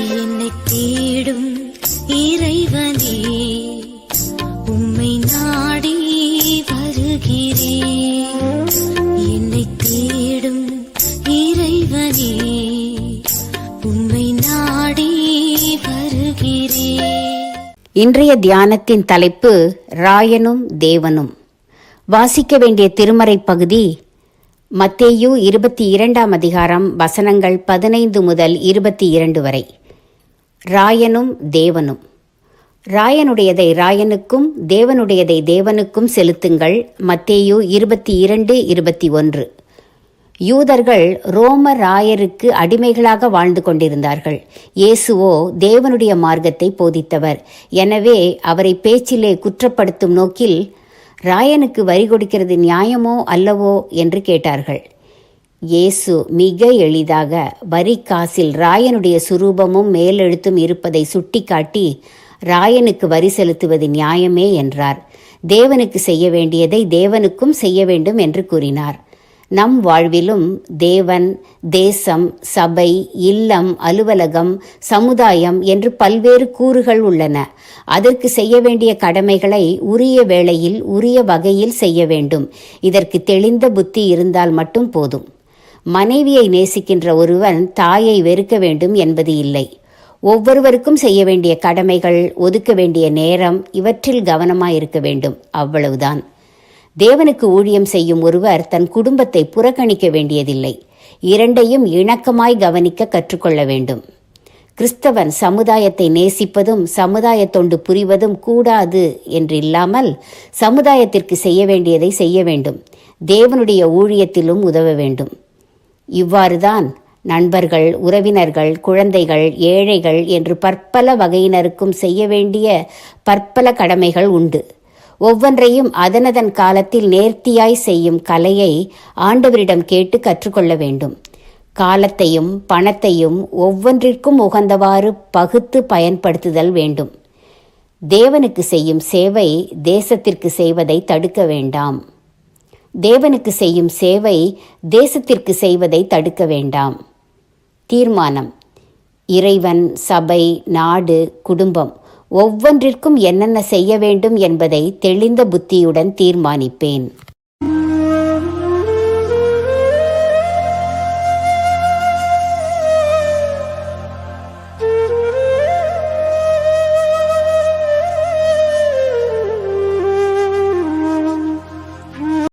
என்னை தேடும் இறைவனே, உம்மை நாடி வருகிறேன். என்னை தேடும் இறைவனே, உம்மை நாடி வருகிறேன். இன்றைய தியானத்தின் தலைப்பு ராயனும் தேவனும். வாசிக்க வேண்டிய திருமறை பகுதி மத்தேயு 22 அதிகாரம் வசனங்கள் 15 முதல் 22 வரை. ராயனும் தேவனும். ராயனுடையதை ராயனுக்கும் தேவனுடையதை தேவனுக்கும் செலுத்துங்கள். மத்தேயு 22:21. யூதர்கள் ரோம ராயருக்கு அடிமைகளாக வாழ்ந்து கொண்டிருந்தார்கள். இயேசுவோ தேவனுடைய மார்க்கத்தை போதித்தவர். எனவே அவரை பேச்சிலே குற்றப்படுத்தும் நோக்கில், ராயனுக்கு வரி கொடுக்கிறது நியாயமோ அல்லவோ என்று கேட்டார்கள். இயேசு மிக எளிதாக வரி காசில் ராயனுடைய சுரூபமும் மேலெழுத்தும் இருப்பதை சுட்டிக்காட்டி, ராயனுக்கு வரி செலுத்துவது நியாயமே என்றார். தேவனுக்கு செய்ய வேண்டியதை தேவனுக்கும் செய்ய வேண்டும் என்று கூறினார். நம் வாழ்விலும் தேவன், தேசம், சபை, இல்லம், அலுவலகம், சமுதாயம் என்று பல்வேறு கூறுகள் உள்ளன. அதற்கு செய்ய வேண்டிய கடமைகளை உரிய வேளையில் உரிய வகையில் செய்ய வேண்டும். இதற்கு தெளிந்த புத்தி இருந்தால் மட்டும் போதும். மனைவியை நேசிக்கின்ற ஒருவன் தாயை வெறுக்க வேண்டும் என்பது இல்லை. ஒவ்வொருவருக்கும் செய்ய வேண்டிய கடமைகள், ஒதுக்க வேண்டிய நேரம், இவற்றில் கவனமாயிருக்க வேண்டும். அவ்வளவுதான். தேவனுக்கு ஊழியம் செய்யும் ஒருவர் தன் குடும்பத்தை புறக்கணிக்க வேண்டியதில்லை. இரண்டையும் இணக்கமாய் கவனிக்க கற்றுக்கொள்ள வேண்டும். கிறிஸ்தவன் சமுதாயத்தை நேசிப்பதும் சமுதாய தொண்டு புரிவதும் கூடாது என்றில்லாமல், சமுதாயத்திற்கு செய்ய வேண்டியதை செய்ய வேண்டும். தேவனுடைய ஊழியத்திலும் உதவ வேண்டும். இவ்வாறுதான் நண்பர்கள், உறவினர்கள், குழந்தைகள், ஏழைகள் என்று பற்பல வகையினருக்கும் செய்ய வேண்டிய பற்பல கடமைகள் உண்டு. ஒவ்வொன்றையும் அதனதன் காலத்தில் நேர்த்தியாய் செய்யும் கலையை ஆண்டவரிடம் கேட்டு கற்றுக்கொள்ள வேண்டும். காலத்தையும் பணத்தையும் ஒவ்வொன்றிற்கும் உகந்தவாறு பகுத்து பயன்படுத்துதல் வேண்டும். தேவனுக்கு செய்யும் சேவை தேசத்திற்கு செய்வதை தடுக்க வேண்டாம். தேவனுக்கு செய்யும் சேவை தேசத்திற்கு செய்வதை தடுக்க வேண்டாம். தீர்மானம்: இறைவன், சபை, நாடு, குடும்பம் ஒவ்வொன்றிற்கும் என்னென்ன செய்ய வேண்டும் என்பதை தெளிந்த புத்தியுடன் தீர்மானிப்பேன்.